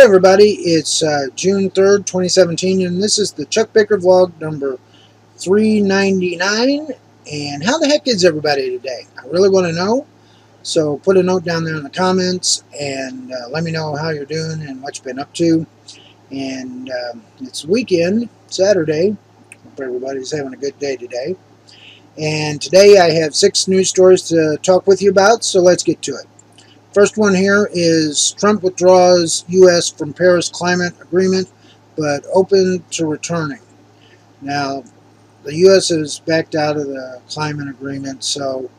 everybody, it's June 3rd, 2017, and this is the Chuck Baker vlog number 399. And how the heck is everybody today? I really want to know. So put a note down there in the comments and let me know how you're doing and what you've been up to. And it's weekend, Saturday. Hope everybody's having a good day today. And today I have 6 news stories to talk with you about, so let's get to it. First one here is Trump withdraws U.S. from Paris climate agreement, but open to returning. Now, the U.S. has backed out of the climate agreement, so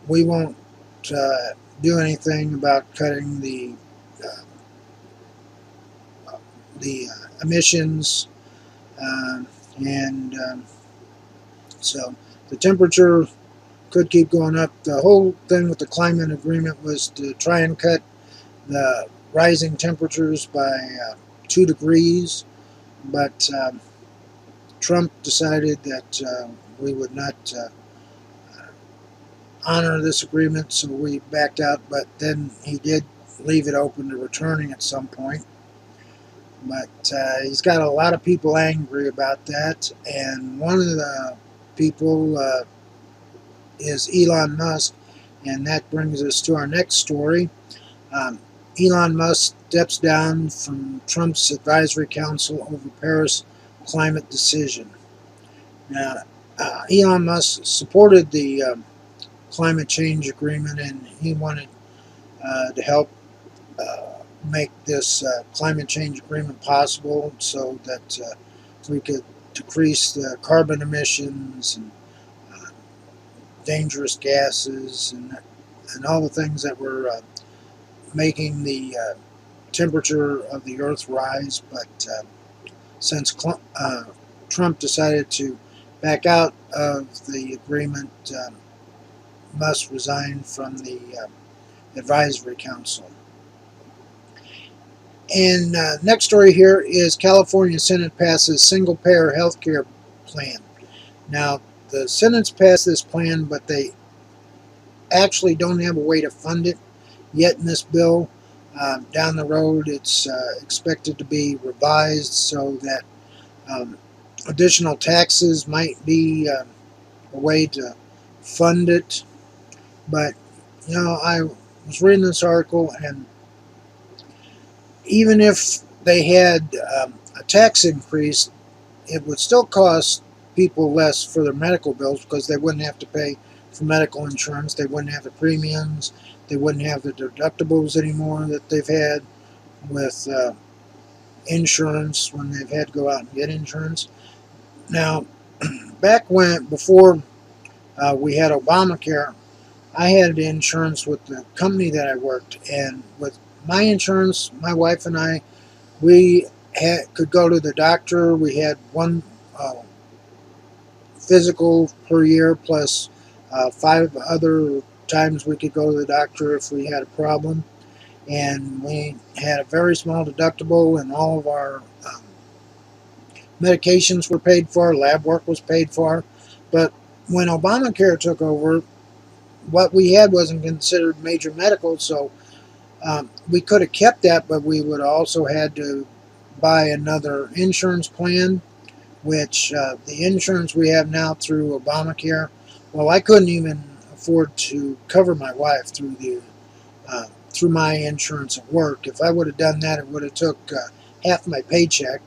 we won't do anything about cutting the emissions, so the temperature could keep going up. The whole thing with the climate agreement was to try and cut the rising temperatures by 2 degrees, but Trump decided that we would not honor this agreement, so we backed out, but then he did leave it open to returning at some point. But he's got a lot of people angry about that, and one of the people is Elon Musk, and that brings us to our next story. Elon Musk steps down from Trump's advisory council over Paris climate decision. Now, Elon Musk supported the climate change agreement, and he wanted to help make this climate change agreement possible so that we could decrease the carbon emissions and dangerous gases and all the things that were making the temperature of the earth rise. But since Trump decided to back out of the agreement, Musk resigned from the advisory council. And next story here is California Senate passes single-payer health care plan. Now, the Senate's passed this plan, but they actually don't have a way to fund it yet in this bill. Down the road, it's expected to be revised so that additional taxes might be a way to fund it. But, you know, I was reading this article, and even if they had a tax increase, it would still cost people less for their medical bills because they wouldn't have to pay for medical insurance, they wouldn't have the premiums, they wouldn't have the deductibles anymore that they've had with insurance when they've had to go out and get insurance. Now, before we had Obamacare, I had insurance with the company that I worked, and with my insurance, my wife and I, we could go to the doctor. We had one physical per year plus 5 other times we could go to the doctor if we had a problem, and we had a very small deductible, and all of our medications were paid for, lab work was paid for. But when Obamacare took over, what we had wasn't considered major medical, so we could have kept that, but we would also had to buy another insurance plan, which the insurance we have now through Obamacare, well, I couldn't even afford to cover my wife through my insurance at work. If I would have done that, it would have took half my paycheck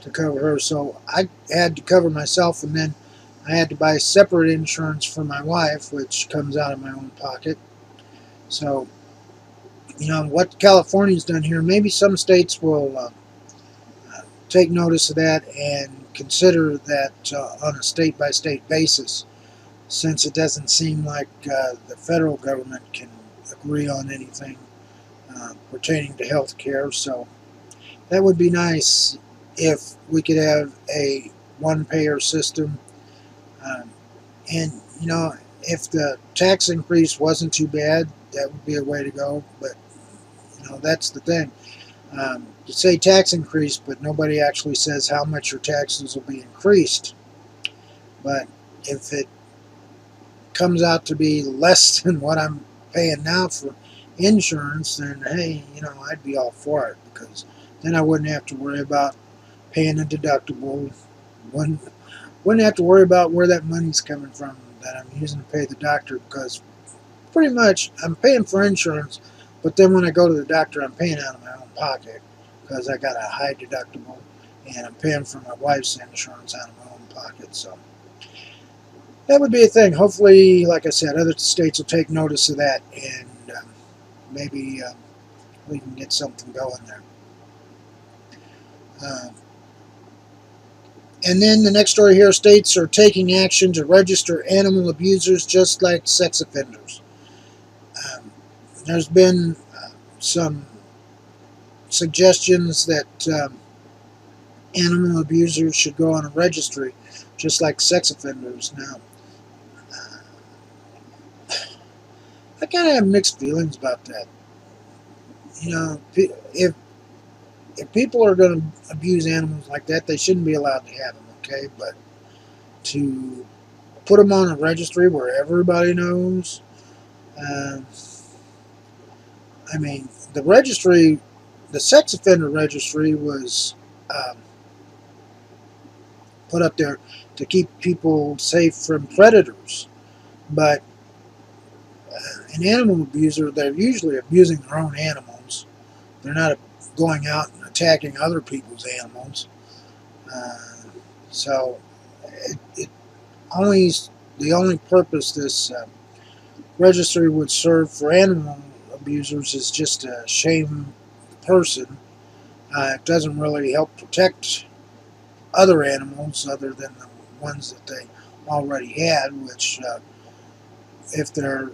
to cover her. So I had to cover myself, and then I had to buy separate insurance for my wife, which comes out of my own pocket. So, you know, what California's done here, maybe some states will take notice of that and consider that on a state-by-state basis, since it doesn't seem like the federal government can agree on anything pertaining to health care. So that would be nice if we could have a one-payer system. And, you know, if the tax increase wasn't too bad, that would be a way to go. But, you know, that's the thing. You say tax increase, but nobody actually says how much your taxes will be increased. But if it comes out to be less than what I'm paying now for insurance, then hey, I'd be all for it, because then I wouldn't have to worry about paying a deductible. Wouldn't have to worry about where that money's coming from that I'm using to pay the doctor, because pretty much I'm paying for insurance, but then when I go to the doctor, I'm paying out of my own pocket because I got a high deductible, and I'm paying for my wife's insurance out of my own pocket. So that would be a thing. Hopefully, like I said, other states will take notice of that, and maybe we can get something going there. Uh, and then the next story here, states are taking action to register animal abusers just like sex offenders. Um, there's been some suggestions that animal abusers should go on a registry just like sex offenders. Now, I kind of have mixed feelings about that. If people are going to abuse animals like that, they shouldn't be allowed to have them, okay? But to put them on a registry where everybody knows, uh, I mean, the sex offender registry was um, put up there to keep people safe from predators. But an animal abuser, they're usually abusing their own animals. They're not going out and attacking other people's animals. Uh, so it the only purpose this registry would serve for animal abusers is just to shame the person. It doesn't really help protect other animals other than the ones that they already had, which if they're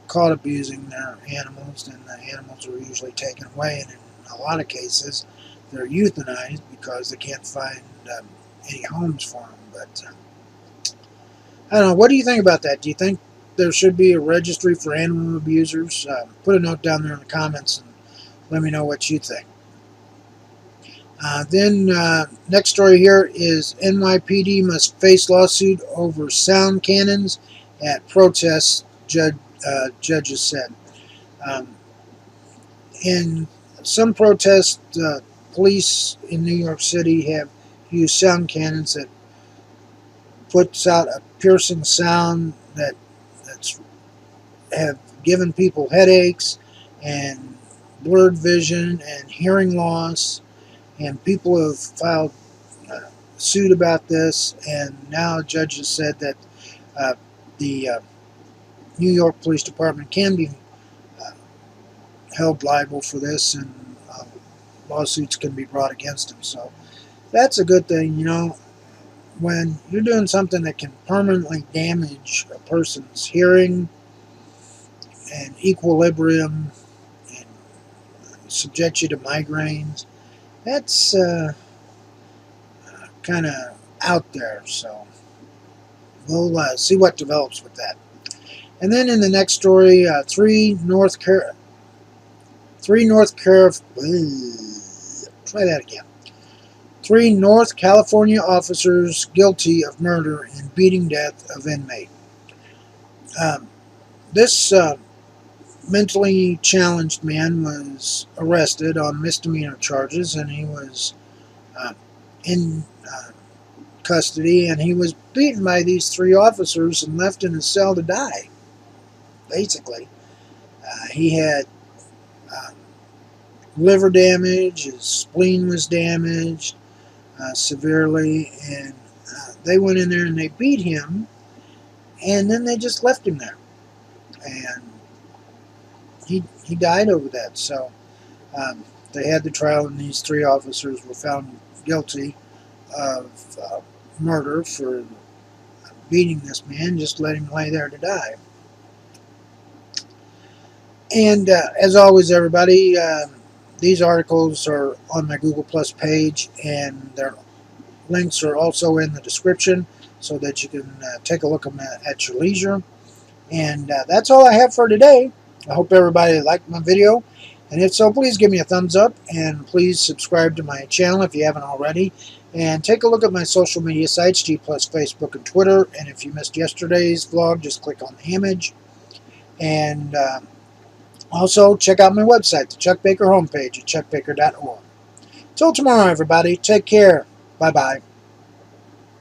caught abusing their animals, then the animals are usually taken away, and in a lot of cases they're euthanized because they can't find any homes for them. But I don't know. What do you think about that? Do you think there should be a registry for animal abusers? Put a note down there in the comments and let me know what you think. Then next story here is NYPD must face lawsuit over sound cannons at protests, judges said. Um, in some protests, police in New York City have used sound cannons that puts out a piercing sound that's have given people headaches and blurred vision and hearing loss, and people have filed suit about this, and now judges said that the New York Police Department can be uh, held liable for this, and lawsuits can be brought against them. So that's a good thing. When you're doing something that can permanently damage a person's hearing and equilibrium and subject you to migraines, that's kind of out there. So we'll see what develops with that. And then in the next story, three North Carolina, try that again. 3 North California officers guilty of murder and beating death of inmate. This mentally challenged man was arrested on misdemeanor charges, and he was in custody, and he was beaten by these 3 officers and left in his cell to die, basically. He had liver damage, his spleen was damaged severely, and they went in there and they beat him, and then they just left him there. And he died over that. So they had the trial, and these 3 officers were found guilty of murder for beating this man, just let him lay there to die. And as always, everybody, these articles are on my Google Plus page, and their links are also in the description so that you can take a look at your leisure. And that's all I have for today. I hope everybody liked my video, and if so, please give me a thumbs up, and please subscribe to my channel if you haven't already, and take a look at my social media sites, G+, Facebook, and Twitter. And if you missed yesterday's vlog, just click on the image. And Also, check out my website, the Chuck Baker homepage at chuckbaker.org. Till tomorrow, everybody, take care. Bye-bye.